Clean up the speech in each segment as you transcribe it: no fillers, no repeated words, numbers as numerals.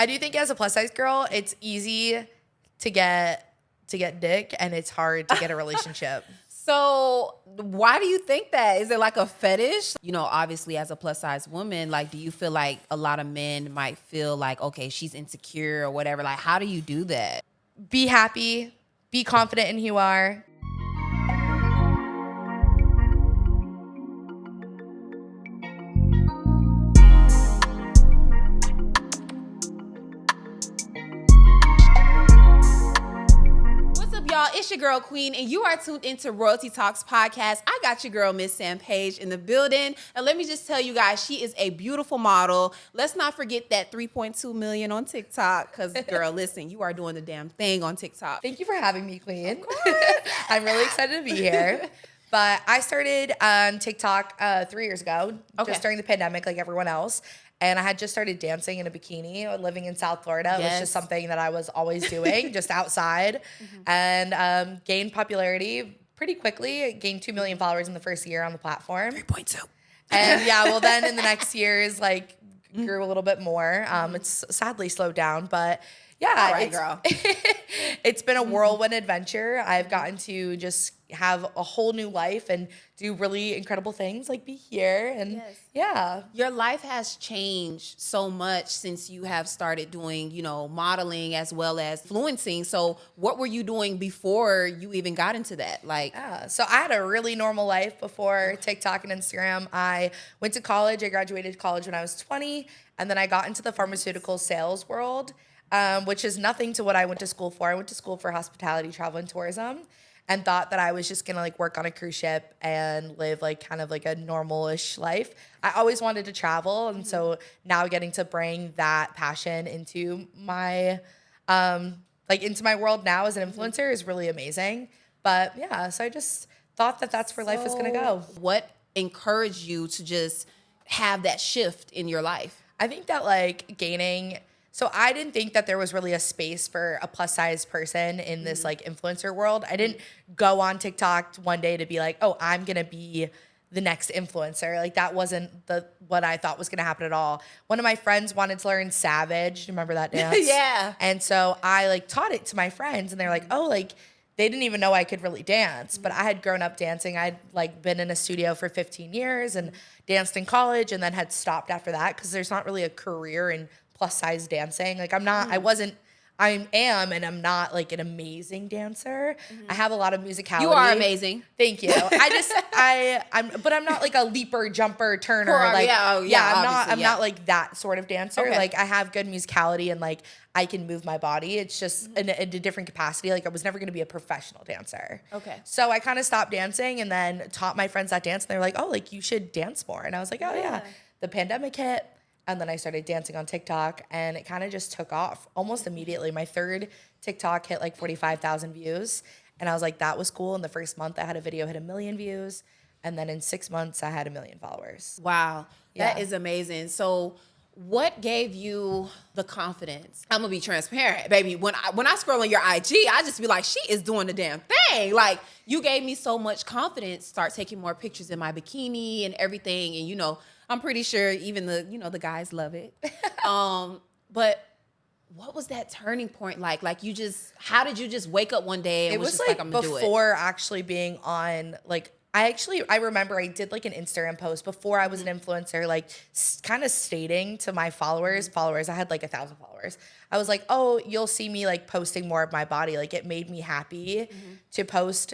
I do think as a plus size girl, it's easy to get dick, and it's hard to get a relationship. So why do you think that? Is it like a fetish? You know, obviously as a plus size woman, like, do you feel like a lot of men might feel like, okay, she's insecure or whatever? Like, how do you do that? Be happy, be confident in who you are. Y'all, it's your girl Qveen, and you are tuned into Royalty Talks podcast. I got your girl Miss Sam Paige in the building, and let me just tell you guys, she is a beautiful model. Let's not forget that 3.2 million on TikTok, because girl, listen, you are doing the damn thing on TikTok. Thank you for having me, Queen. Of course. I'm really excited to be here. But I started on TikTok 3 years ago, just during the pandemic, like everyone else. And I had just started dancing in a bikini, living in South Florida. It was just something that I was always doing, just outside. And gained popularity pretty quickly. Gained 2 million followers in the first year on the platform. 3.2. And yeah, well then in the next years, like grew a little bit more. It's sadly slowed down, but yeah, right, girl. It's been a whirlwind adventure. I've gotten to just have a whole new life and do really incredible things, like be here. And yeah. Your life has changed so much since you have started doing, you know, modeling as well as influencing. So what were you doing before you even got into that? Like, so I had a really normal life before TikTok and Instagram. I went to college. I graduated college when I was 20. And then I got into the pharmaceutical sales world. Which is nothing to what I went to school for. I went to school for hospitality, travel, and tourism, and thought that I was just gonna like work on a cruise ship and live like kind of like a normal-ish life. I always wanted to travel, and so now getting to bring that passion into my into my world now as an influencer is really amazing. But yeah, so I just thought that that's where life was gonna go. What encouraged you to just have that shift in your life? I think that like gaining. So I didn't think that there was really a space for a plus size person in this like influencer world. I didn't go on TikTok one day to be like, oh, I'm going to be the next influencer. Like that wasn't what I thought was going to happen at all. One of my friends wanted to learn sampaige. Do you remember that dance? Yeah. And so I like taught it to my friends, and they're like, oh, like they didn't even know I could really dance, but I had grown up dancing. I'd like been in a studio for 15 years and danced in college, and then had stopped after that because there's not really a career in plus size dancing. Like I'm not, I am, and I'm not like an amazing dancer. I have a lot of musicality. You are amazing. Thank you. But I'm not like a leaper, jumper, turner. Like, I'm not like that sort of dancer. Okay. Like I have good musicality, and like I can move my body. It's just in a different capacity. Like I was never going to be a professional dancer. Okay. So I kind of stopped dancing and then taught my friends that dance. And they're like, oh, like you should dance more. And I was like, oh yeah. The pandemic hit. And then I started dancing on TikTok, and it kind of just took off almost immediately. My third TikTok hit like 45,000 views. And I was like, that was cool. In the first month, I had a video hit 1 million views. And then in 6 months, I had 1 million followers. Wow. That is amazing. So what gave you the confidence? I'm going to be transparent, baby. When I scroll on your IG, I just be like, she is doing the damn thing. Like, you gave me so much confidence, start taking more pictures in my bikini and everything. And, you know, I'm pretty sure even the guys love it. But what was that turning point like? Like how did you just wake up one day and was just like I'm gonna do it? Before actually being on, like, I remember I did like an Instagram post before I was an influencer, like kind of stating to my followers, I had like 1,000 followers. I was like, oh, you'll see me like posting more of my body. Like it made me happy to post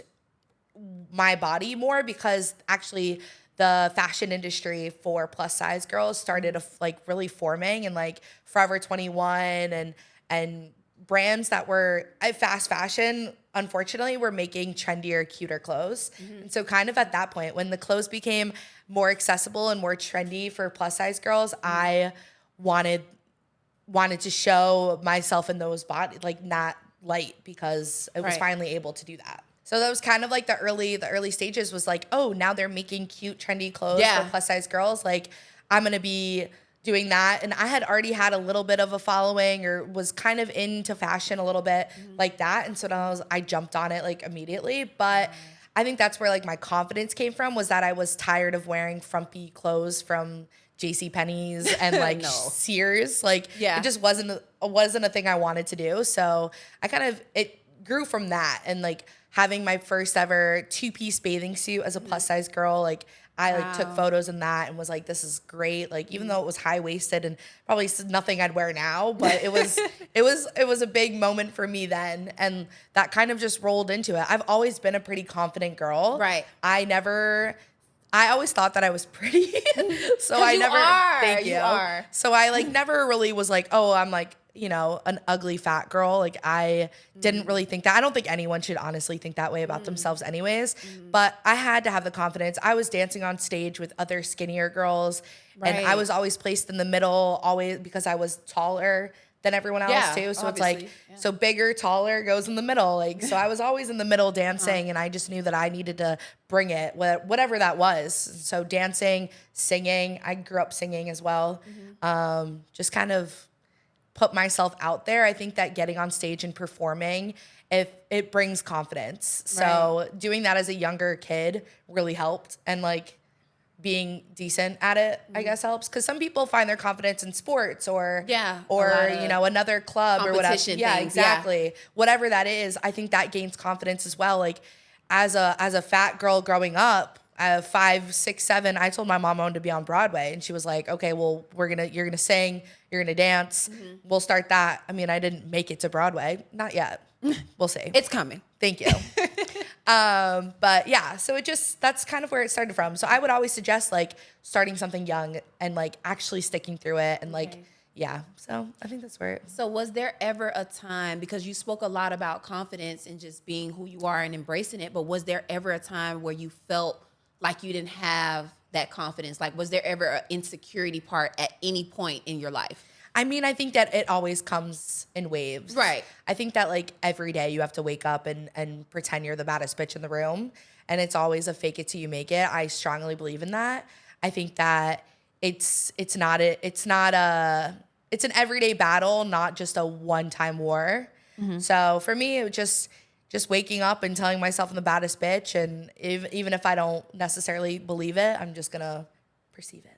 my body more, because actually the fashion industry for plus size girls started like really forming, and like Forever 21 and brands that were fast fashion, unfortunately, were making trendier, cuter clothes. And so kind of at that point, when the clothes became more accessible and more trendy for plus size girls, I wanted to show myself in those bodies, like not light, because I was finally able to do that. So that was kind of like the early stages, was like, oh, now they're making cute, trendy clothes for plus size girls. Like I'm going to be doing that. And I had already had a little bit of a following, or was kind of into fashion a little bit like that. And so I jumped on it like immediately. But I think that's where like my confidence came from, was that I was tired of wearing frumpy clothes from JC Penney's and like No. Sears. Like Yeah. it just wasn't a thing I wanted to do. So it grew from that, and like having my first ever 2-piece bathing suit as a plus size girl. Like I like took photos in that and was like, this is great. Like even though it was high waisted and probably nothing I'd wear now, but it was a big moment for me then, and that kind of just rolled into it. I've always been a pretty confident girl. Right. I always thought that I was pretty. So I you never are. thank you. You are. So I like never really was like, oh, I'm like, you know, an ugly fat girl. Like I didn't really think that. I don't think anyone should honestly think that way about themselves anyways. But I had to have the confidence. I was dancing on stage with other skinnier girls, and I Right. was always placed in the middle, always because I was taller than everyone else Yeah, too. So it's obviously. like, so bigger, taller goes in the middle. Like, so I was always in the middle dancing, and I just knew that I needed to bring it, whatever that was. So dancing, singing, I grew up singing as well. Just kind of put myself out there. I think that getting on stage and performing, if it brings confidence. So doing that as a younger kid really helped, and like being decent at it, I guess helps. Because some people find their confidence in sports or Yeah, a or lot of you know, another club or whatever. competition Yeah, things, yeah. exactly. Whatever that is, I think that gains confidence as well. Like as a fat girl growing up, 5, 6, 7, I told my mom I wanted to be on Broadway, and she was like, "Okay, well, you're gonna sing, you're gonna dance. We'll start that." I mean, I didn't make it to Broadway, not yet. We'll see. It's coming. Thank you. But yeah, so that's kind of where it started from. So I would always suggest like starting something young and like actually sticking through it, and like, yeah. So I think that's where it. So was there ever a time, because you spoke a lot about confidence and just being who you are and embracing it, but was there ever a time where you felt like you didn't have that confidence? Like, was there ever an insecurity part at any point in your life? I mean, I think that it always comes in waves. Right. I think that like every day you have to wake up and pretend you're the baddest bitch in the room. And it's always a fake it till you make it. I strongly believe in that. I think that it's an everyday battle, not just a one-time war. So for me, it was just waking up and telling myself I'm the baddest bitch. And even if I don't necessarily believe it, I'm just gonna perceive it.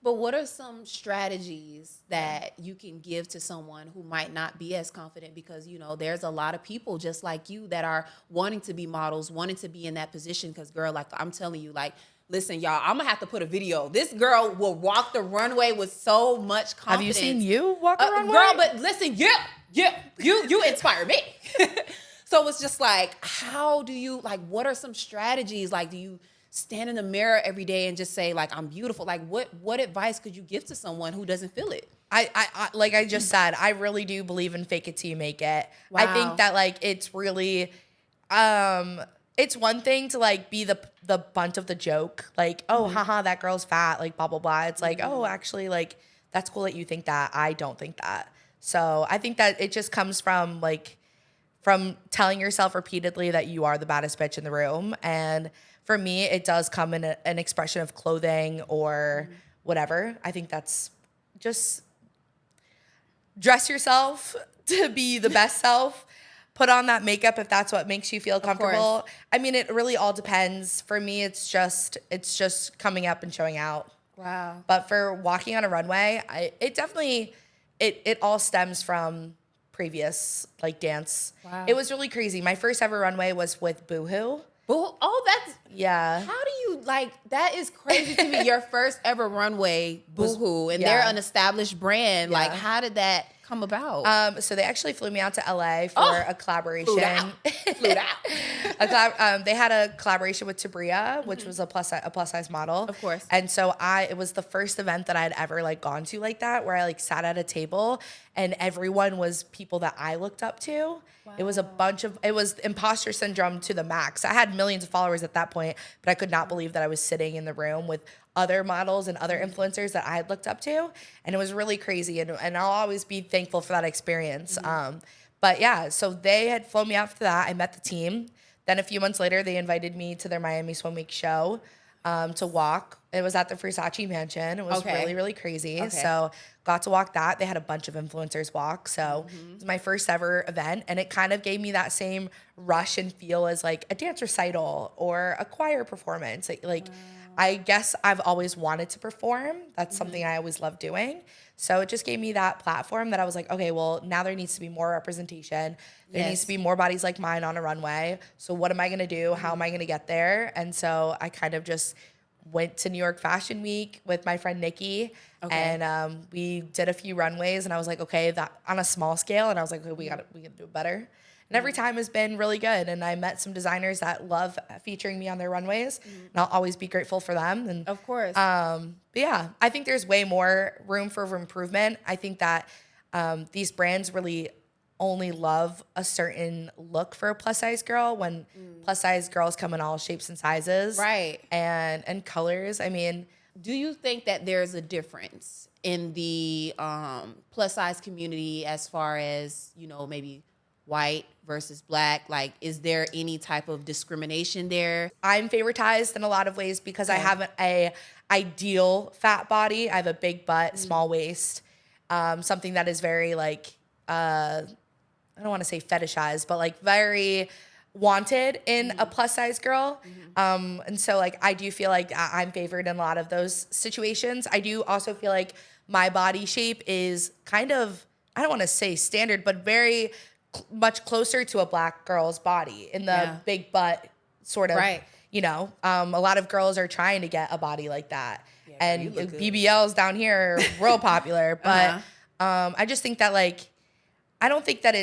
But what are some strategies that you can give to someone who might not be as confident? Because, you know, there's a lot of people just like you that are wanting to be models, wanting to be in that position. Because, girl, like I'm telling you, like, listen, y'all, I'm going to have to put a video. This girl will walk the runway with so much confidence. Have you seen you walk the runway? Girl, but listen, you inspire me. So it's just like, how do you, like, what are some strategies? Like, do you stand in the mirror every day and just say, like, I'm beautiful? Like, what advice could you give to someone who doesn't feel it? I like I just said, I really do believe in fake it till you make it. Wow. I think that like it's really it's one thing to like be the bunt of the joke, like, oh haha, that girl's fat, like blah blah blah. It's like, oh, actually, like that's cool that you think that. I don't think that. So I think that it just comes from telling yourself repeatedly that you are the baddest bitch in the room. And for me, it does come in an expression of clothing or whatever. I think that's just dress yourself to be the best self. Put on that makeup if that's what makes you feel comfortable. I mean, it really all depends. For me, it's just coming up and showing out. Wow. But for walking on a runway, it definitely all stems from previous like dance. Wow. It was really crazy. My first ever runway was with Boohoo. Oh, that's, Yeah. how do you, like, that is crazy to me. Your first ever runway, Boohoo, and they're yeah. an established brand. Like, Yeah. how did that come about? So they actually flew me out to LA for a collaboration. Flew out. They had a collaboration with Tabria, which was a plus size model. Of course. And so it was the first event that I'd ever like gone to like that, where I like sat at a table and everyone was people that I looked up to. Wow. It was imposter syndrome to the max. I had millions of followers at that point, but I could not believe that I was sitting in the room with other models and other influencers that I had looked up to. And it was really crazy. And I'll always be thankful for that experience. But yeah, so they had flown me out for that. I met the team. Then a few months later, they invited me to their Miami Swim Week show to walk. It was at the Versace mansion. It was really, really crazy. So got to walk that. They had a bunch of influencers walk. So it was my first ever event. And it kind of gave me that same rush and feel as like a dance recital or a choir performance. I guess I've always wanted to perform. That's something I always loved doing. So it just gave me that platform that I was like, okay, well, now there needs to be more representation. There needs to be more bodies like mine on a runway. So what am I going to do? How am I going to get there? And so I kind of just went to New York Fashion Week with my friend Nikki. And we did a few runways, and I was like, okay, that on a small scale. And I was like, okay, we got to do it better. And every time has been really good. And I met some designers that love featuring me on their runways. And I'll always be grateful for them. And Of course. but yeah, I think there's way more room for improvement. I think that these brands really only love a certain look for a plus size girl when plus size girls come in all shapes and sizes. Right. And colors. I mean, Do you think that there's a difference in the plus size community as far as, maybe white versus black? Like, is there any type of discrimination there? I'm favoritized in a lot of ways because I have a ideal fat body. I have a big butt, small waist, something that is very like, I don't want to say fetishized, but like very wanted in a plus size girl. And so like, I do feel like I'm favored in a lot of those situations. I do also feel like my body shape is kind of, I don't want to say standard, but very much closer to a black girl's body in the big butt sort of, Right. a lot of girls are trying to get a body like that. you And look good. BBLs down here are real popular. But I just think that like, I don't think that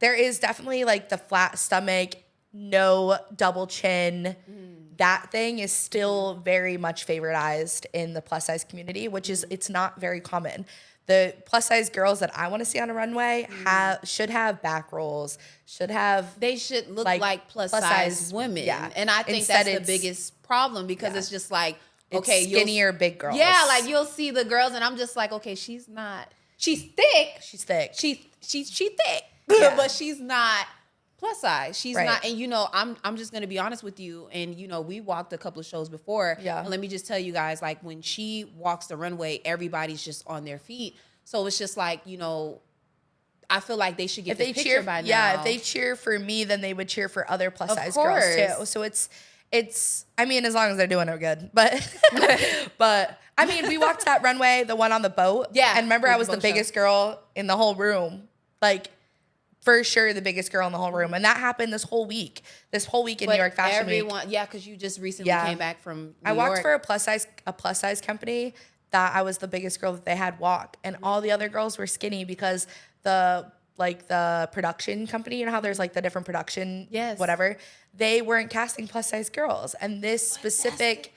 there is definitely like the flat stomach, no double chin. That thing is still very much favoritized in the plus size community, which is, it's not very common. The plus size girls that I want to see on a runway should have back rolls, They should look like plus size women. Yeah. And I think Instead that's the biggest problem because it's just like, okay, it's skinnier big girls. Yeah, like you'll see the girls and I'm just like, okay, she's thick. She's thick. She's thick. Yeah. But she's not plus size. She's Right. not, and I'm just gonna be honest with you. And we walked a couple of shows before. Yeah. And let me just tell you guys, like when she walks the runway, everybody's just on their feet. So it's just like, I feel like they should get the picture by now. Yeah, if they cheer for me, then they would cheer for other plus Of size girls course. too. So it's I mean, as long as they're doing it good. But but I mean, we walked that runway, the one on the boat. Yeah, And remember, with I was the the boat show. biggest girl in the whole room. Like, for sure, the biggest girl in the whole room. And that happened this whole week. This whole week in New York Fashion Week. Yeah, because you just recently came back from New I walked York. for a plus size company that I was the biggest girl that they had walk, and all the other girls were skinny because the production company, how there's like the different production, Yes. whatever, they weren't casting plus size girls, and this specific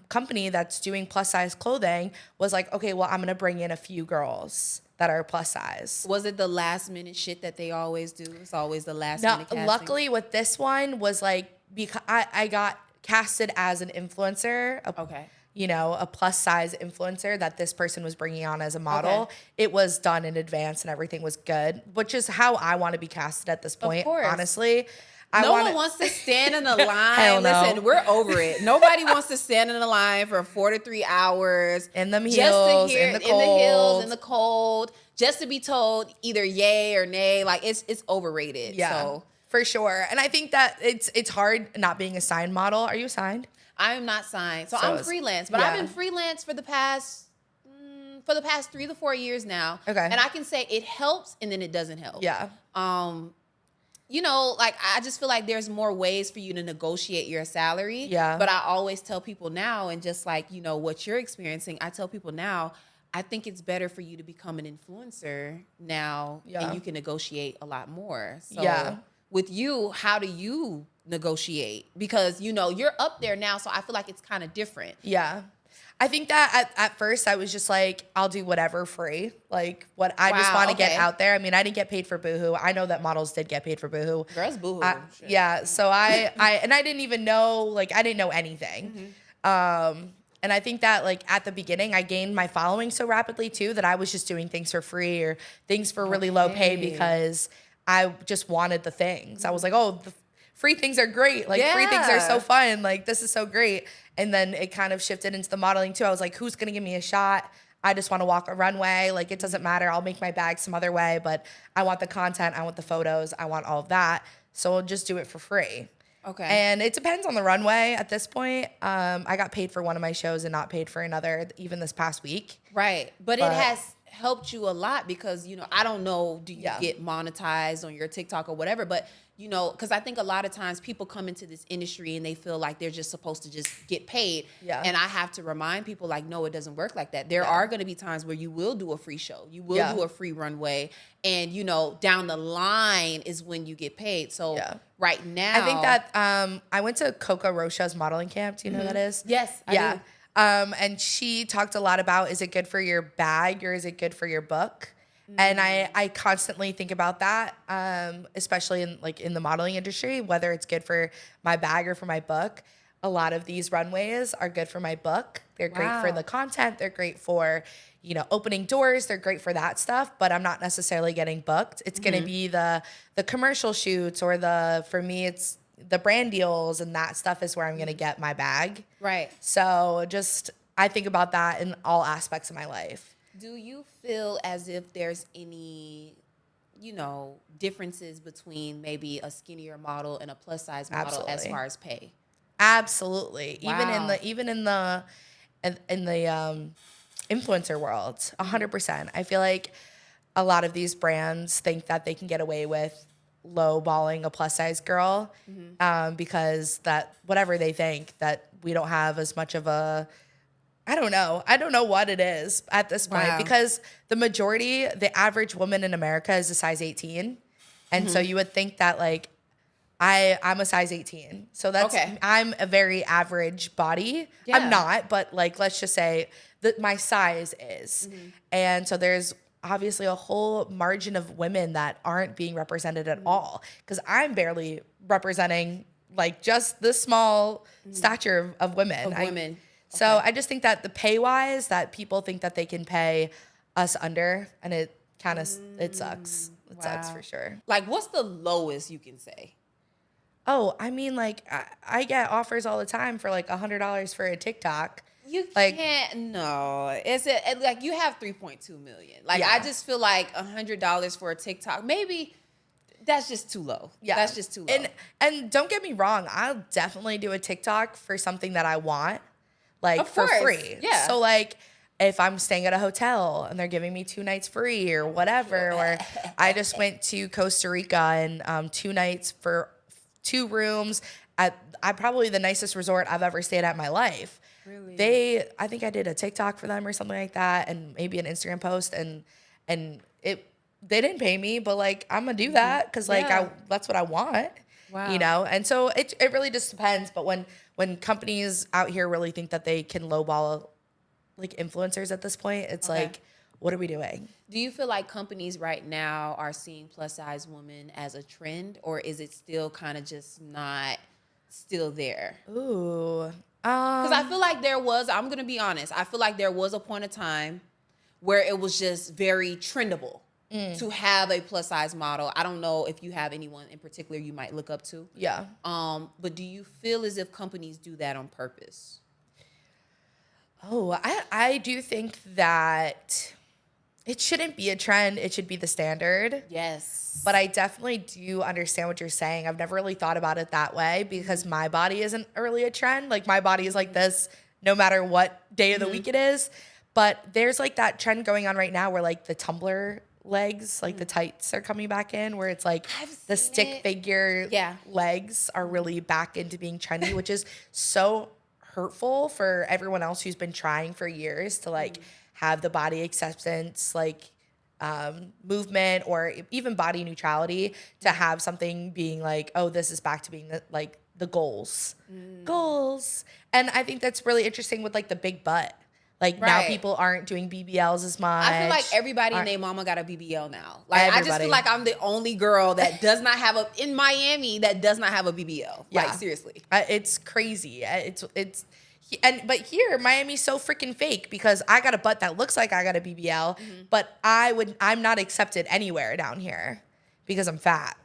company that's doing plus size clothing was like, okay, well, I'm gonna bring in a few girls that are plus size. Was it the last minute shit that they always do? It's always the last No, minute casting. luckily with this one was like, because I got casted as an influencer. Okay. A plus size influencer that this person was bringing on as a model. Okay. It was done in advance and everything was good, which is how I want to be casted at this point. course. Honestly, No one wants to stand in a line. Hell no. Listen, we're over it. Nobody wants to stand in a line for 4 to 3 hours. In them just to heels, hear in the in the hills, cold. in the cold, just to be told either yay or nay. Like it's overrated. Yeah, So for sure. And I think that it's hard not being a signed model. Are you signed? I am not signed. So I'm it's- freelance, but I've yeah. been freelance for the past 3 to 4 years now. Okay. And I can say it helps and then it doesn't help. Yeah. Like I just feel like there's more ways for you to negotiate your salary. Yeah. But I always tell people now, and just like, what you're experiencing, I tell people now, I think it's better for you to become an influencer now Yeah. and you can negotiate a lot more. So Yeah. with you, how do you negotiate? Because, you're up there now, so I feel like it's kind of different. Yeah. I think that at first I was just like, I'll do whatever free. Like what I just Wow, want to get okay. out there. I mean, I didn't get paid for Boohoo. I know that models did get paid for Boohoo. Girls boohoo. Shit. Yeah. So I didn't even know, like, I didn't know anything. And I think that like at the beginning, I gained my following so rapidly too, that I was just doing things for free or things for really low pay because I just wanted the things. I was like, oh, the free things are great. Like free things are so fun. Like this is so great. And then it kind of shifted into the modeling too. I was like, who's going to give me a shot? I just want to walk a runway. Like it doesn't matter. I'll make my bag some other way, but I want the content. I want the photos. I want all of that. So I'll just do it for free. Okay. And it depends on the runway at this point. I got paid for one of my shows and not paid for another, even this past week. Right. But it has helped you a lot because, you know, I don't know, do you get monetized on your TikTok or whatever, but, you know, because I think a lot of times people come into this industry and they feel like they're just supposed to just get paid. Yeah. And I have to remind people, like, no, it doesn't work like that. There are going to be times where you will do a free show. You will do a free runway. And, you know, down the line is when you get paid. So right now. I think that I went to Coco Rocha's modeling camp. Do you know who that is? Yes, I do. And she talked a lot about, is it good for your bag or is it good for your book? And I constantly think about that, especially in the modeling industry, whether it's good for my bag or for my book. A lot of these runways are good for my book. They're great for the content. They're great for, you know, opening doors. They're great for that stuff, but I'm not necessarily getting booked. It's going to be the commercial shoots or for me, it's the brand deals, and that stuff is where I'm going to get my bag. Right. So I think about that in all aspects of my life. Do you feel as if there's any, you know, differences between maybe a skinnier model and a plus size model as far as pay? Absolutely. Wow. Even in the influencer world, 100%. I feel like a lot of these brands think that they can get away with low-balling a plus-size girl because that whatever they think, that we don't have as much of a, I don't know what it is at this point, because the average woman in America is a size 18. And so you would think that, like, I'm a size 18. So that's, I'm a very average body. Yeah. I'm not, but, like, let's just say that my size is. And so there's obviously a whole margin of women that aren't being represented at all, because I'm barely representing, like, just the small stature of women. So I just think that the pay wise, that people think that they can pay us under, and it kind of it sucks. It sucks for sure. Like, what's the lowest you can say? Oh, I mean, like, I get offers all the time for like $100 for a TikTok. You can't. No, like you have 3.2 million. Like, I just feel like $100 for a TikTok, maybe. That's just too low. Yeah, that's just too low. And don't get me wrong, I'll definitely do a TikTok for something that I want, like, for free. Yeah. So, like, if I'm staying at a hotel and they're giving me 2 nights free or whatever, or I just went to Costa Rica and 2 nights for 2 rooms at probably the nicest resort I've ever stayed at in my life. Really? I think I did a TikTok for them or something like that, and maybe an Instagram post, and they didn't pay me, but, like, I'm gonna do that because, like, that's what I want. Wow. You know? And so it really just depends. But when companies out here really think that they can lowball, like, influencers at this point, it's like, what are we doing? Do you feel like companies right now are seeing plus size women as a trend, or is it still kind of just not still there? Ooh. Because I feel like I'm going to be honest, I feel like there was a point of time where it was just very trendable to have a plus size model. I don't know if you have anyone in particular you might look up to. Yeah. But do you feel as if companies do that on purpose? Oh, I do think that it shouldn't be a trend. It should be the standard. Yes. But I definitely do understand what you're saying. I've never really thought about it that way because my body isn't really a trend. Like, my body is like this no matter what day of the week it is. But there's, like, that trend going on right now where, like, the tumbler legs, like the tights are coming back in, where it's like the stick figure legs are really back into being trendy, which is so hurtful for everyone else who's been trying for years to, like, have the body acceptance, like, movement, or even body neutrality, to have something being like, oh, this is back to being the goals. And I think that's really interesting with, like, the big butt. Like, now people aren't doing BBLs as much. I feel like everybody and their mama got a BBL now. Like, everybody. I just feel like I'm the only girl that does not have in Miami that does not have a BBL. Yeah. Like, seriously. It's crazy. But here, Miami's so freaking fake because I got a butt that looks like I got a BBL, but I'm not accepted anywhere down here because I'm fat.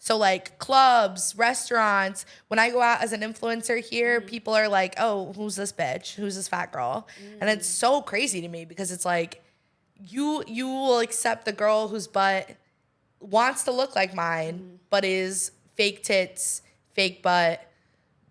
So, like, clubs, restaurants, when I go out as an influencer here, people are like, oh, who's this bitch? Who's this fat girl? And it's so crazy to me because it's like, you will accept the girl whose butt wants to look like mine, but is fake tits, fake butt,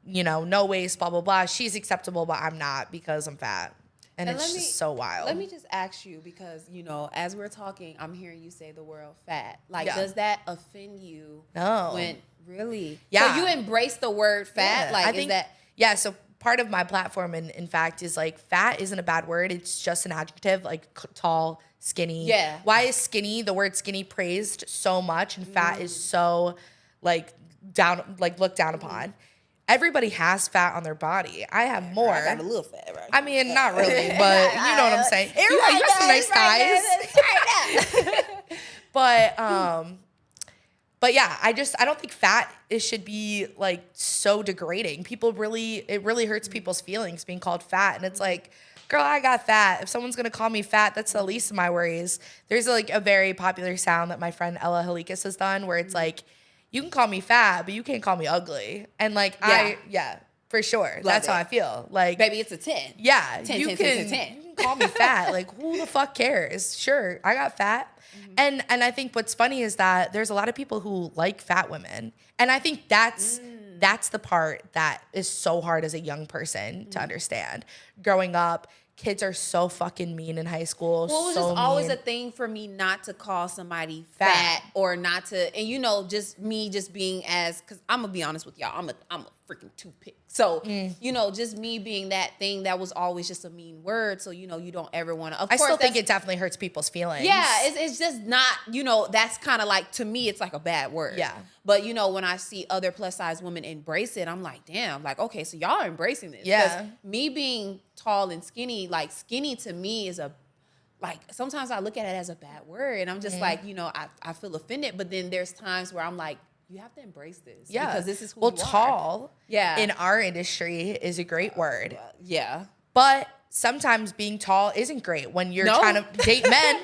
no waist, blah, blah, blah. She's acceptable, but I'm not because I'm fat. And it's just so wild. Let me just ask you, because, as we're talking, I'm hearing you say the word fat. Like, Yeah. does that offend you? No. When, really? Yeah. So you embrace the word fat? Yeah. Like, I think, yeah, so part of my platform, in fact, is like fat isn't a bad word. It's just an adjective, like tall, skinny. Yeah. Why is skinny, the word skinny, praised so much and fat is so like looked down upon? Everybody has fat on their body. I have more. I got a little fat, right? I mean, not really, but you know what I'm saying. You got some nice thighs. But yeah, I don't think fat should be like so degrading. It really hurts people's feelings being called fat. And it's like, girl, I got fat. If someone's gonna call me fat, that's the least of my worries. There's like a very popular sound that my friend Ella Halikas has done where it's like, you can call me fat, but you can't call me ugly. And like, for sure. That's how I feel. Like, baby, it's a 10. Yeah. 10. You can call me fat. Like, who the fuck cares? Sure, I got fat. And I think what's funny is that there's a lot of people who like fat women. And I think that's the part that is so hard as a young person to understand. Growing up, kids are so fucking mean in high school. Well, it was just always a thing for me not to call somebody fat or not to, and just me just being because I'm gonna be honest with y'all, I'm a freaking toothpick. So, just me being that thing that was always just a mean word. So, you don't ever want to. I still think it definitely hurts people's feelings. Yeah, it's just not, that's kind of like, to me, it's like a bad word. Yeah. But, when I see other plus size women embrace it, I'm like, damn, like, okay, so y'all are embracing this. Yeah. Because me being tall and skinny, like skinny to me is sometimes I look at it as a bad word and I'm just like, I feel offended. But then there's times where I'm like, you have to embrace this. Yeah. Because this is who well, you are. tall in Yeah. our industry is a great word. Yeah. But sometimes being tall isn't great when you're trying to date men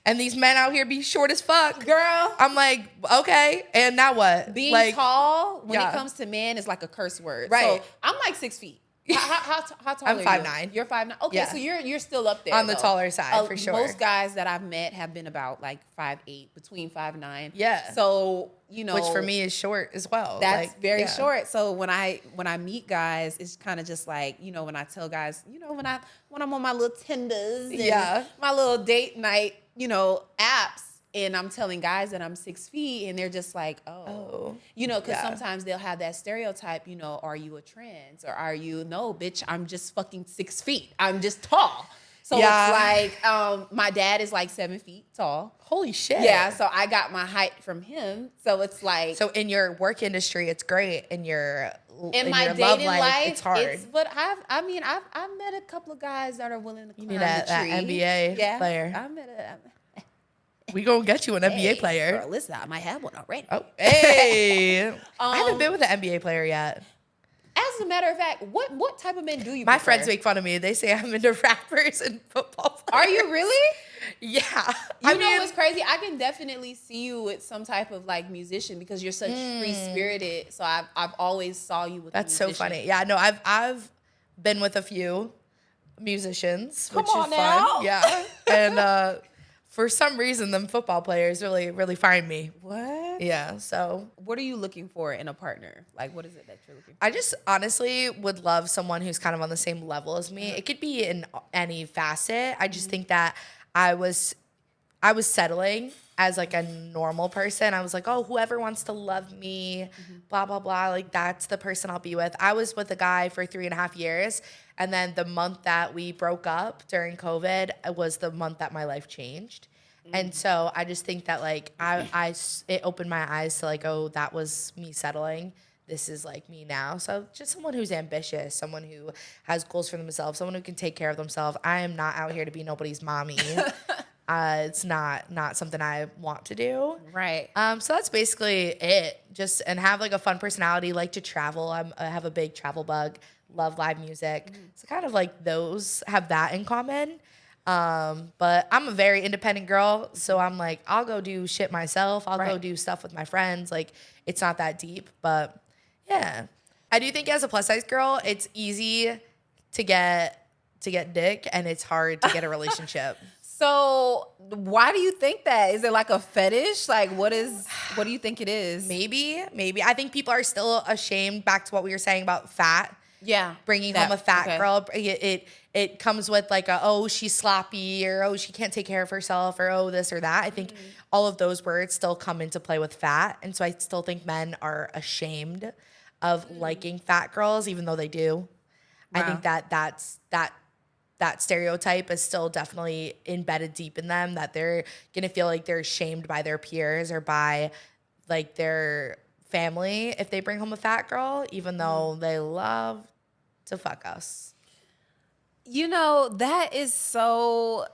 and these men out here be short as fuck. Girl. I'm like, okay, and now what? Being tall, when it comes to men, is like a curse word. Right. So I'm like 6 feet. How tall I'm are 5'9". You're 5'9". Okay, Yeah. so you're still up there On the taller side, for sure. Most guys that I've met have been about like 5'8", between 5'9". Yeah. So which for me is short as well. That's like, very short. So when I meet guys, it's kind of just like, when I tell guys, when I'm on my little Tinders and my little date night, apps, and I'm telling guys that I'm 6 feet, and they're just like, because sometimes they'll have that stereotype, are you a trans, or are you, no, bitch, I'm just fucking 6 feet. I'm just tall. So it's like, my dad is like 7 feet tall. Holy shit. Yeah, so I got my height from him. So it's like. So in your work industry, it's great. In my your dating love life, it's hard. I've met a couple of guys that are willing to climb that the tree. NBA player. I met We gonna get you an NBA player. Girl, listen, I might have one already. Oh, hey. I haven't been with an NBA player yet. As a matter of fact, what type of men do you My prefer? friends make fun of me. They say I'm into rappers and football players. Are you really? Yeah. You know what's crazy? I can definitely see you with some type of like musician because you're such free spirited. So I've always saw you with. That's so funny. Yeah, no, I've been with a few musicians, which is fun. Yeah, and for some reason, them football players really find me. What? Yeah. So what are you looking for in a partner? Like, what is it that you're looking for? I just honestly would love someone who's kind of on the same level as me. It could be in any facet. I just think that I was settling as like a normal person. I was like, oh, whoever wants to love me, blah, blah, blah. Like that's the person I'll be with. I was with a guy for 3.5 years. And then the month that we broke up during COVID was the month that my life changed. And so I just think that like it opened my eyes to like, oh, that was me settling. This is like me now. So just someone who's ambitious, someone who has goals for themselves, someone who can take care of themselves. I am not out here to be nobody's mommy. It's not something I want to do. Right. So that's basically it. Just and have like a fun personality, like to travel. I have a big travel bug. Love live music. So kind of like those have that in common. But I'm a very independent girl, so I'm like, I'll go do shit myself. I'll go do stuff with my friends. Like it's not that deep, but yeah. I do think as a plus size girl, it's easy to get dick and it's hard to get a relationship. So why do you think that? Is it like a fetish? Like what is? What do you think it is? Maybe. I think people are still ashamed, back to what we were saying about fat. Yeah. Bringing home a fat girl. It comes with like she's sloppy, or she can't take care of herself, or this or that. I think all of those words still come into play with fat. And so I still think men are ashamed of liking fat girls, even though they do. Wow. I think that stereotype is still definitely embedded deep in them, that they're going to feel like they're shamed by their peers or by like their family if they bring home a fat girl, even though they love to fuck us. That is so,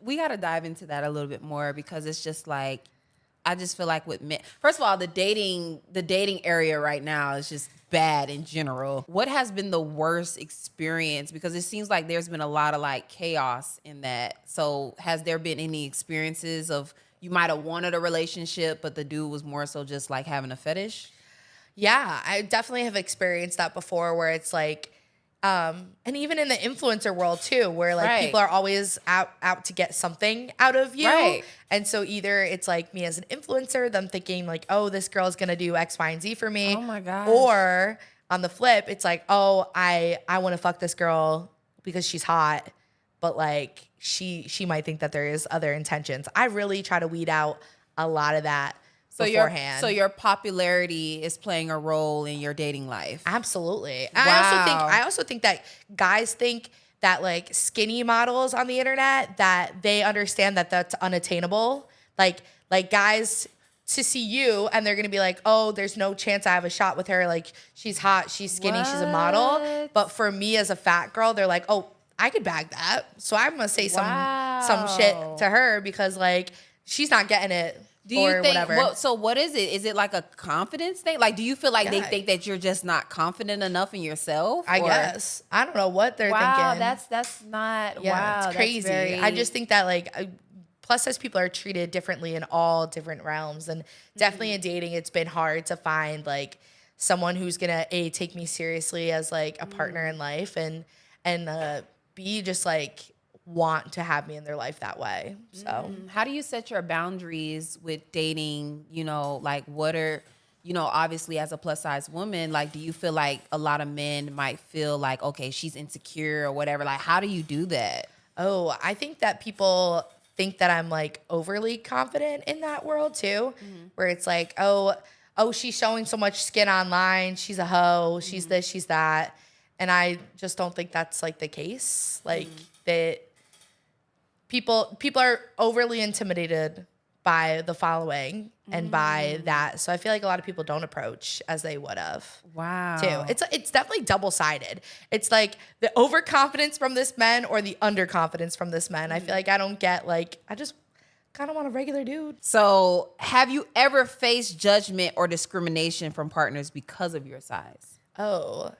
we got to dive into that a little bit more, because it's just like, I just feel like with men, first of all, the dating area right now is just bad in general. What has been the worst experience? Because it seems like there's been a lot of like chaos in that. So has there been any experiences of you might have wanted a relationship, but the dude was more so just like having a fetish? Yeah, I definitely have experienced that before, where it's like, and even in the influencer world too, where like people are always out to get something out of you. Right. And so either it's like me as an influencer, them thinking like, oh, this girl's going to do X, Y, and Z for me. Oh my gosh. Or on the flip, it's like, oh, I want to fuck this girl because she's hot, but like she might think that there is other intentions. I really try to weed out a lot of that. So beforehand. Your popularity is playing a role in your dating life. Absolutely. Wow. I also think that guys think that like skinny models on the internet, that they understand that that's unattainable. Like guys to see you and they're going to be like, "Oh, there's no chance I have a shot with her. Like she's hot, she's skinny, she's a model." But for me as a fat girl, they're like, "Oh, I could bag that." So I'm going to say some shit to her because like she's not getting it. Do you think, so what is it? Is it like a confidence thing? Like, do you feel like they think that you're just not confident enough in yourself? I guess. I don't know what they're thinking. Wow, that's not, it's crazy. I just think that like plus size people are treated differently in all different realms. And definitely in dating, it's been hard to find like someone who's going to take me seriously as like a partner in life and B, just like want to have me in their life that way. So how do you set your boundaries with dating? Like what are, obviously as a plus size woman, like, do you feel like a lot of men might feel like, okay, she's insecure or whatever? Like, how do you do that? Oh, I think that people think that I'm like overly confident in that world too, where it's like, oh, she's showing so much skin online. She's a hoe. She's this, she's that. And I just don't think that's like the case. Like that people are overly intimidated by the following and by that. So I feel like a lot of people don't approach as they would have. Wow. Too. It's definitely double-sided. It's like the overconfidence from this man or the underconfidence from this man. I feel like I don't get like, I just kind of want a regular dude. So have you ever faced judgment or discrimination from partners because of your size? Oh,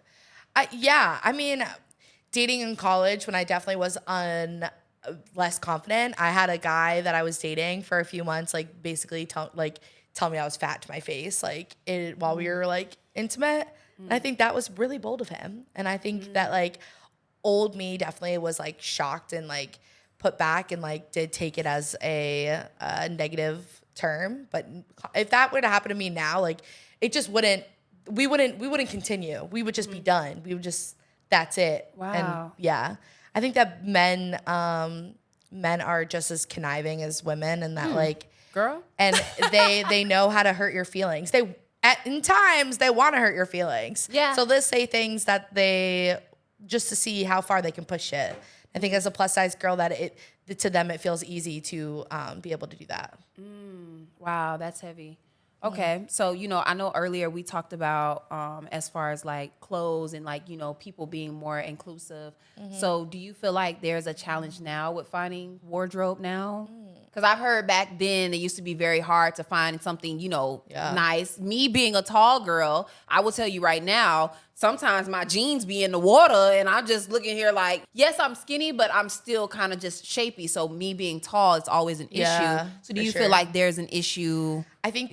yeah. I mean, dating in college when I definitely was less confident. I had a guy that I was dating for a few months, like basically tell me I was fat to my face, like while we were like intimate. And I think that was really bold of him. And I think that like old me definitely was like shocked and like put back and like did take it as a negative term. But if that were to happen to me now, like it just we wouldn't continue. We would just be done. We would just, that's it. Wow. And yeah. I think that men are just as conniving as women, and that like girl, and they know how to hurt your feelings. In times they want to hurt your feelings. Yeah. So they'll say things that they just to see how far they can push it. I think as a plus size girl, that to them it feels easy to be able to do that. Wow, that's heavy. Okay, so I know earlier we talked about as far as like clothes and like people being more inclusive. So do you feel like there's a challenge now with finding wardrobe now? Because I've heard back then it used to be very hard to find something nice. Me being a tall girl, I will tell you right now, sometimes my jeans be in the water and I'm just looking here like, yes, I'm skinny, but I'm still kind of just shapy. So me being tall, it's always an issue. So do you feel like there's an issue? I think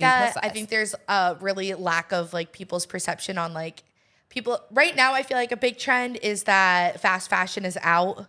there's a really lack of like people's perception on like people right now. I feel like a big trend is that fast fashion is out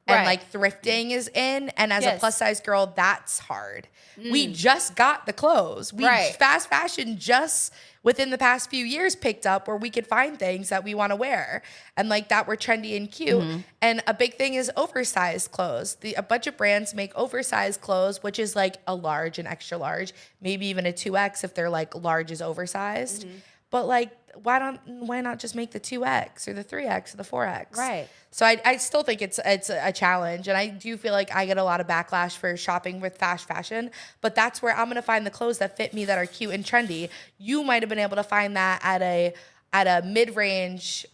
and Right. like thrifting is in. And as a Yes. plus size girl, that's hard. We just got the clothes. Right. Fast fashion just within the past few years picked up where we could find things that we want to wear and like that were trendy and cute. And a big thing is oversized clothes. A bunch of brands make oversized clothes, which is like a large and extra large, maybe even a 2X if they're like large is oversized. But like, why not just make the 2X or the 3X or the 4X? Right. So I still think it's a challenge, and I do feel like I get a lot of backlash for shopping with fast fashion, but that's where I'm gonna find the clothes that fit me that are cute and trendy. You might have been able to find that at a mid-range,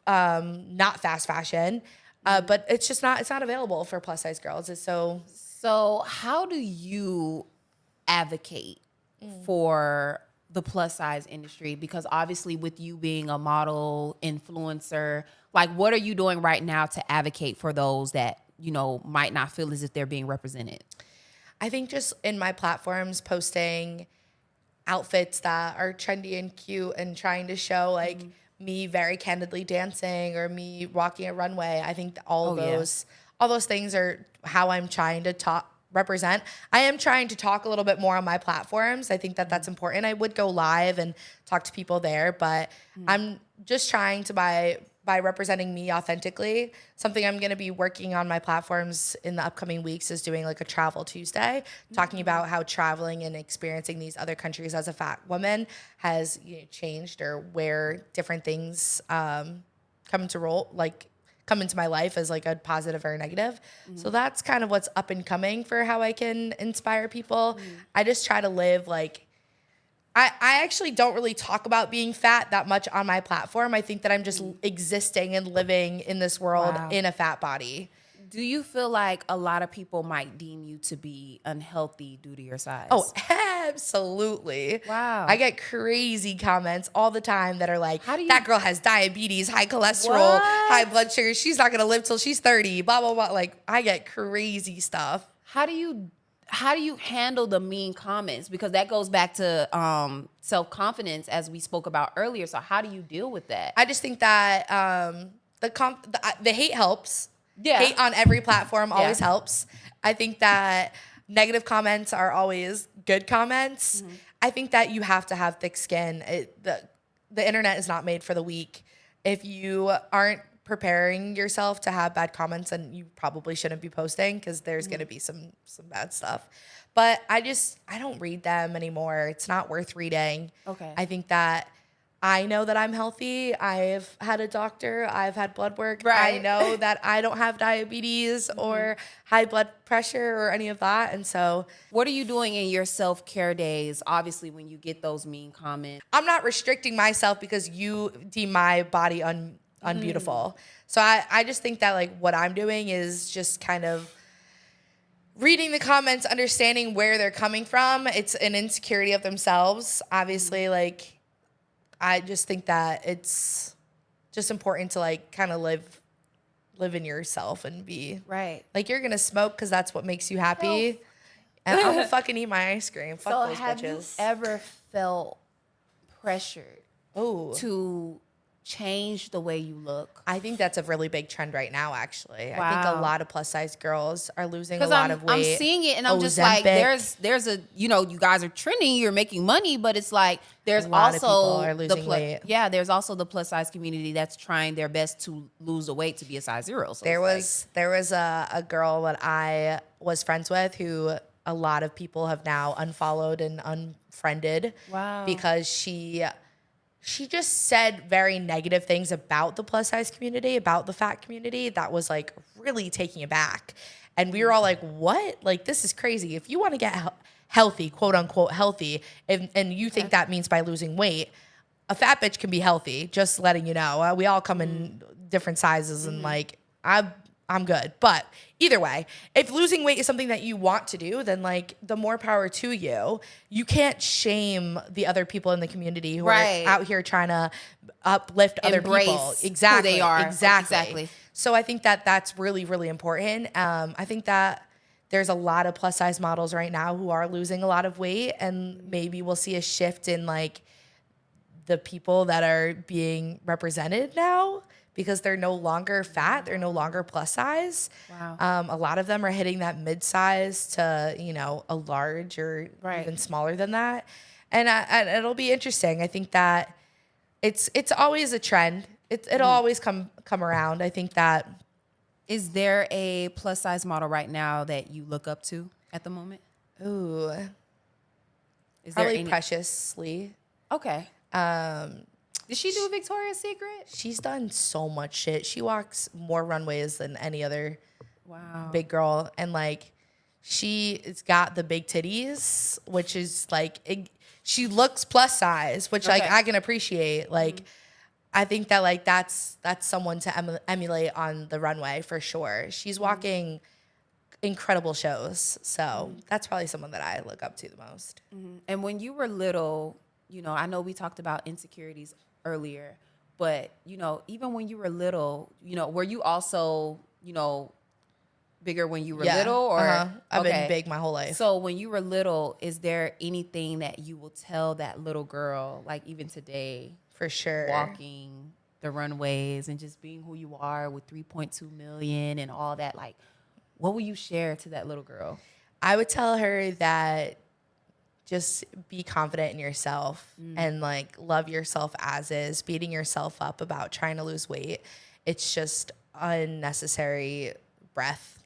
not fast fashion, but it's not available for plus size girls. It's So how do you advocate for the plus size industry? Because obviously with you being a model influencer, like what are you doing right now to advocate for those that, you know, might not feel as if they're being represented? I think just in my platforms posting outfits that are trendy and cute and trying to show like me very candidly dancing or me walking a runway. I think that all those things are how I'm trying to represent. I am trying to talk a little bit more on my platforms. I think that that's important. I would go live and talk to people there, but I'm just trying to by representing me authentically. Something I'm going to be working on my platforms in the upcoming weeks is doing like a travel Tuesday, talking about how traveling and experiencing these other countries as a fat woman has changed, or where different things come into my life as like a positive or a negative. So that's kind of what's up and coming for how I can inspire people. I just try to live like, I actually don't really talk about being fat that much on my platform. I think that I'm just existing and living in this world in a fat body. Do you feel like a lot of people might deem you to be unhealthy due to your size? Oh, absolutely. Wow. I get crazy comments all the time that are like, How do you- that girl has diabetes, high cholesterol, What? high blood sugar. She's not going to live till she's 30, blah, blah, blah. Like, I get crazy stuff. How do you handle the mean comments? Because that goes back to self-confidence, as we spoke about earlier. So how do you deal with that? I just think that the hate helps. Yeah. Hate on every platform always helps. I think that negative comments are always good comments. I think that you have to have thick skin. The internet is not made for the weak. If you aren't preparing yourself to have bad comments, then you probably shouldn't be posting, because there's going to be some bad stuff. But I don't read them anymore. It's not worth reading. Okay. I think that I know that I'm healthy. I've had a doctor. I've had blood work. Right. I know that I don't have diabetes or high blood pressure or any of that. And so What are you doing in your self-care days, obviously, when you get those mean comments? I'm not restricting myself because you deem my body unbeautiful. So I just think that like what I'm doing is just kind of reading the comments, understanding where they're coming from. It's an insecurity of themselves. Obviously, like, I just think that it's just important to like kind of live in yourself and be Right. like, you're gonna smoke because that's what makes you happy, and I'm gonna fucking eat my ice cream. Fuck So those have bitches. you ever felt pressured Ooh. to change the way you look? I think that's a really big trend right now, actually. I think Wow. a lot of plus size girls are losing a Because lot of weight. I'm seeing it, and I'm just like, Ozempic. there's a, you know, you guys are trending, you're making money, but it's like there's A lot of also people are losing weight. Yeah, there's also the plus size community that's trying their best to lose the weight to be a size 0. So There it's was a girl that I was friends with who a lot of people have now unfollowed and unfriended. Wow. Because she just said very negative things about the plus size community, about the fat community, that was like really taking it back. And we were all like, what? Like, this is crazy. If you want to get healthy, quote unquote healthy, and you think that means by losing weight, a fat bitch can be healthy, just letting you know. We all come in different sizes, and like, I'm good. But either way, if losing weight is something that you want to do, then like, the more power to you. You can't shame the other people in the community who Right. are out here trying to uplift other people. Embrace Exactly. who they are. Exactly. So I think that that's really, really important. I think that there's a lot of plus size models right now who are losing a lot of weight, and maybe we'll see a shift in like the people that are being represented now, because they're no longer fat. They're no longer plus size. Wow. A lot of them are hitting that mid-size to, you know, a large or even smaller than that. And it'll be interesting. I think that it's always a trend. It'll always come around. I think that. Is there a plus size model right now that you look up to at the moment? Ooh. Is Probably there any? Preciously. Okay. Did she do Victoria's Secret? She's done so much shit. She walks more runways than any other big girl. And like, she's got the big titties, which is like, she looks plus size, which like I can appreciate. Like, I think that like that's someone to emulate on the runway for sure. She's walking incredible shows. So that's probably someone that I look up to the most. And when you were little, you know, I know we talked about insecurities earlier, but, you know, even when you were little, you know, were you also, you know, bigger when you were little? Or I've been big my whole life. So when you were little, is there anything that you will tell that little girl, like even today, for sure, walking the runways and just being who you are with 3.2 million and all that, like, what will you share to that little girl? I would tell her that just be confident in yourself and like love yourself as is. Beating yourself up about trying to lose weight, it's just unnecessary breath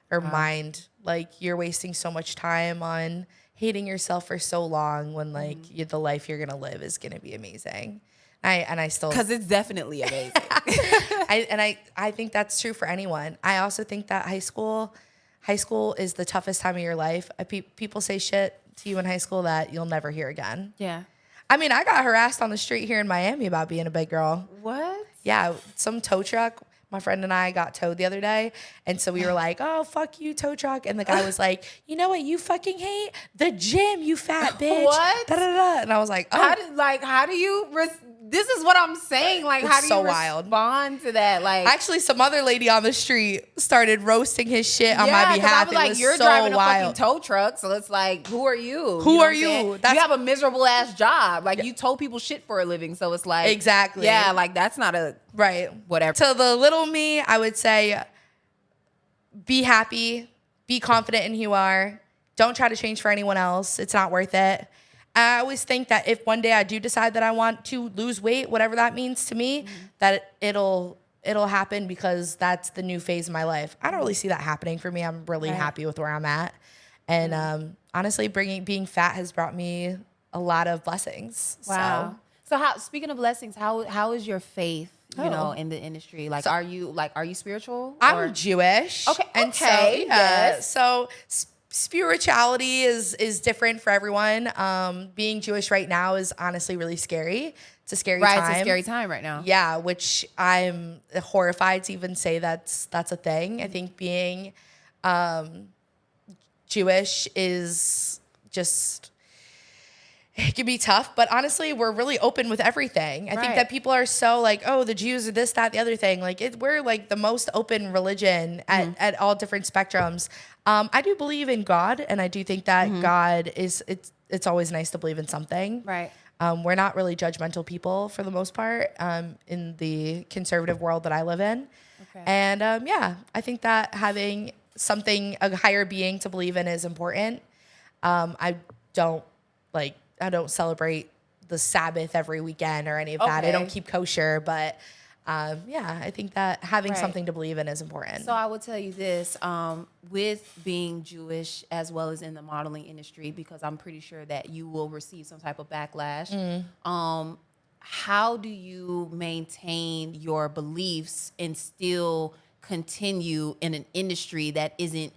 or mind. Like, you're wasting so much time on hating yourself for so long when like the life you're gonna live is gonna be amazing. I still, because it's definitely amazing. I think that's true for anyone. I also think that high school is the toughest time of your life. People say shit to you in high school that you'll never hear again. Yeah. I mean, I got harassed on the street here in Miami about being a big girl. What? Yeah, some tow truck. My friend and I got towed the other day. And so we were like, oh, fuck you, tow truck. And the guy was like, you know what you fucking hate? The gym, you fat bitch. What? Da, da, da. And I was like, oh. How do you, this is what I'm saying. Like, It's how do so you wild. respond to that? Like, Actually, some other lady on the street started roasting his shit on my behalf. I was like, it was you're so driving a wild. fucking tow truck. So it's like, who are you? Who know are what I'm you? saying? That's- you have a miserable ass job. Like, you tow people shit for a living. So it's like, Exactly. yeah, like that's not a, Right. whatever. To the little me, I would say be happy, be confident in who you are. Don't try to change for anyone else. It's not worth it. I always think that if one day I do decide that I want to lose weight, whatever that means to me, that it'll happen because that's the new phase of my life. I don't really see that happening for me. I'm really happy with where I'm at. And honestly, being fat has brought me a lot of blessings. Wow. So how, speaking of blessings, how is your faith, you know, in the industry? Like, are you spiritual? I'm Jewish. Okay. And so, Okay. yes. So spirituality is different for everyone. Being Jewish right now is honestly really scary. It's a scary time. Right, it's a scary time right now. Yeah, which I'm horrified to even say that's a thing. I think being Jewish is just, it can be tough, but honestly, we're really open with everything. I think that people are so like, oh, the Jews are this, that, the other thing. Like, we're like the most open religion at all different spectrums. I do believe in God, and I do think that God is, it's always nice to believe in something. Right. We're not really judgmental people for the most part in the conservative world that I live in. Okay. And yeah, I think that having something, a higher being to believe in is important. I don't celebrate the Sabbath every weekend or any of that. I don't keep kosher, but yeah, I think that having something to believe in is important. So I will tell you this, with being Jewish as well as in the modeling industry, because I'm pretty sure that you will receive some type of backlash. How do you maintain your beliefs and still continue in an industry that isn't,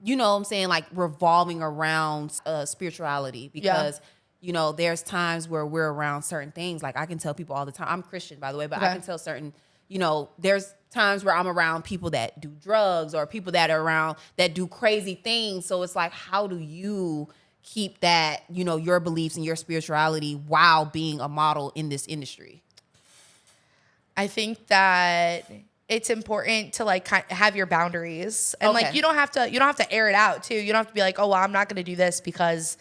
you know what I'm saying, like revolving around spirituality? Because you know, there's times where we're around certain things. Like, I can tell people all the time, I'm Christian, by the way, but I can tell certain, you know, there's times where I'm around people that do drugs or people that are around that do crazy things. So it's like, how do you keep that, you know, your beliefs and your spirituality while being a model in this industry? I think that it's important to like have your boundaries, and like you don't have to air it out too. You don't have to be like, oh, well, I'm not going to do this because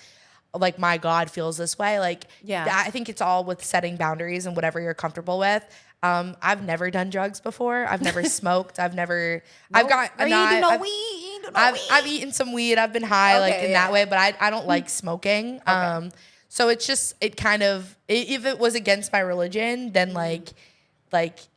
like my God feels this way. Like, Yeah. I think it's all with setting boundaries and whatever you're comfortable with. I've never done drugs before. I've never smoked. I've never. I've got. Girl, you do no weed. You do no weed. I've eaten some weed. I've been high like in that way, but I don't like smoking. So it's just it kind of if it was against my religion, then like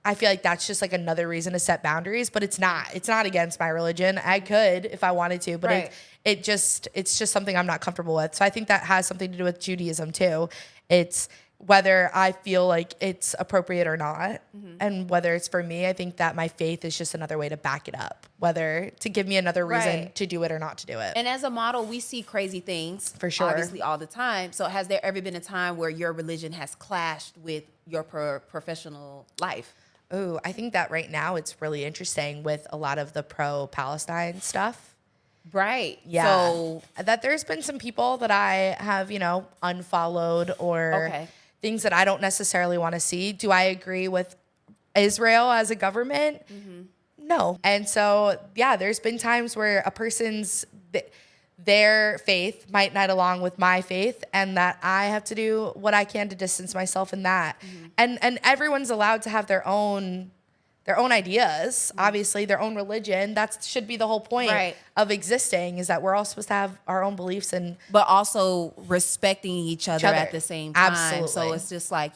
I feel like that's just like another reason to set boundaries. But it's not. It's not against my religion. I could if I wanted to, but it's just something I'm not comfortable with. So I think that has something to do with Judaism too. It's whether I feel like it's appropriate or not, and whether it's for me. I think that my faith is just another way to back it up, whether to give me another reason to do it or not to do it. And as a model, we see crazy things, for sure, obviously all the time. So has there ever been a time where your religion has clashed with your professional life? Oh, I think that right now it's really interesting with a lot of the pro-Palestine stuff. Right. Yeah. So that there's been some people that I have, unfollowed or things that I don't necessarily want to see. Do I agree with Israel as a government? No. And so, there's been times where a person's their faith might not along with my faith, and that I have to do what I can to distance myself in that. And everyone's allowed to have their own ideas, obviously, their own religion. That should be the whole point of existing, is that we're all supposed to have our own beliefs, but also respecting each other at the same time. Absolutely. So it's just like,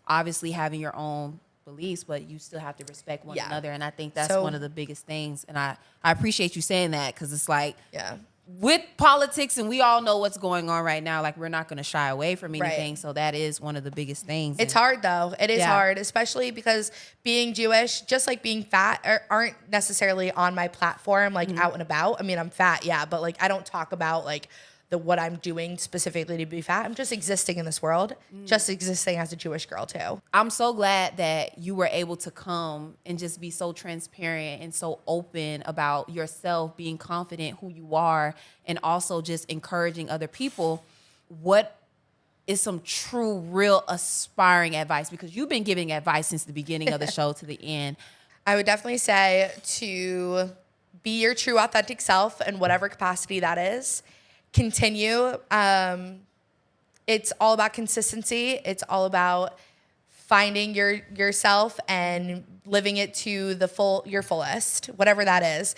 obviously having your own beliefs, but you still have to respect one another. And I think that's one of the biggest things. And I appreciate you saying that, because it's like, with politics, and we all know what's going on right now, like we're not going to shy away from anything. So that is one of the biggest things. It's hard though. It is hard, especially because being Jewish, just like being fat, aren't necessarily on my platform, like out and about. I mean, I'm fat, but like I don't talk about like what I'm doing specifically to be fat. I'm just existing in this world, just existing as a Jewish girl too. I'm so glad that you were able to come and just be so transparent and so open about yourself, being confident who you are, and also just encouraging other people. What is some true, real aspiring advice? Because you've been giving advice since the beginning of the show to the end. I would definitely say to be your true, authentic self in whatever capacity that is. Continue. It's all about consistency. It's all about finding yourself and living it to your fullest, whatever that is.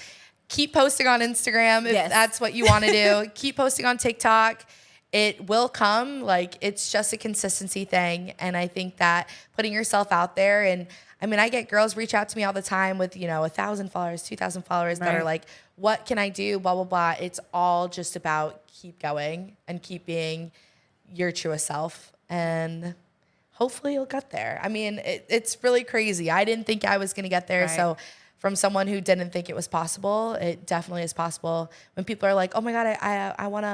Keep posting on Instagram if that's what you want to do. Keep posting on TikTok. It will come. Like, it's just a consistency thing. And I think that putting yourself out there, and I mean, I get girls reach out to me all the time with, 1,000 followers, 2,000 followers that are like, what can I do? Blah, blah, blah. It's all just about keep going and keep being your truest self. And hopefully you'll get there. I mean, it's really crazy. I didn't think I was going to get there. So from someone who didn't think it was possible, it definitely is possible. When people are like, oh my God, I want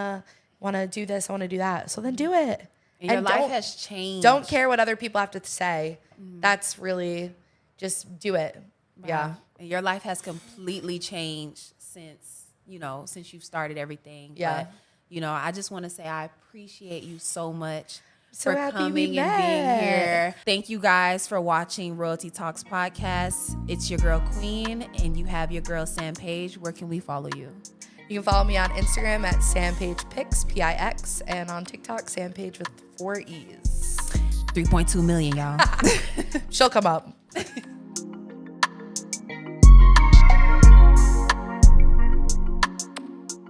to do this. I want to do that. So then do it. And your life has changed. Don't care what other people have to say. That's really, just do it. Wow. Yeah. And your life has completely changed since you've started everything. Yeah. But, I just want to say I appreciate you so much so for happy coming we and met. being here. Thank you guys for watching Royalty Talks podcast. It's your girl Qveen, and you have your girl Sam Paige. Where can we follow you? You can follow me on Instagram at sampaigepix, Pix, and on TikTok, Sampaige with 4 E's. 3.2 million, y'all. She'll come up.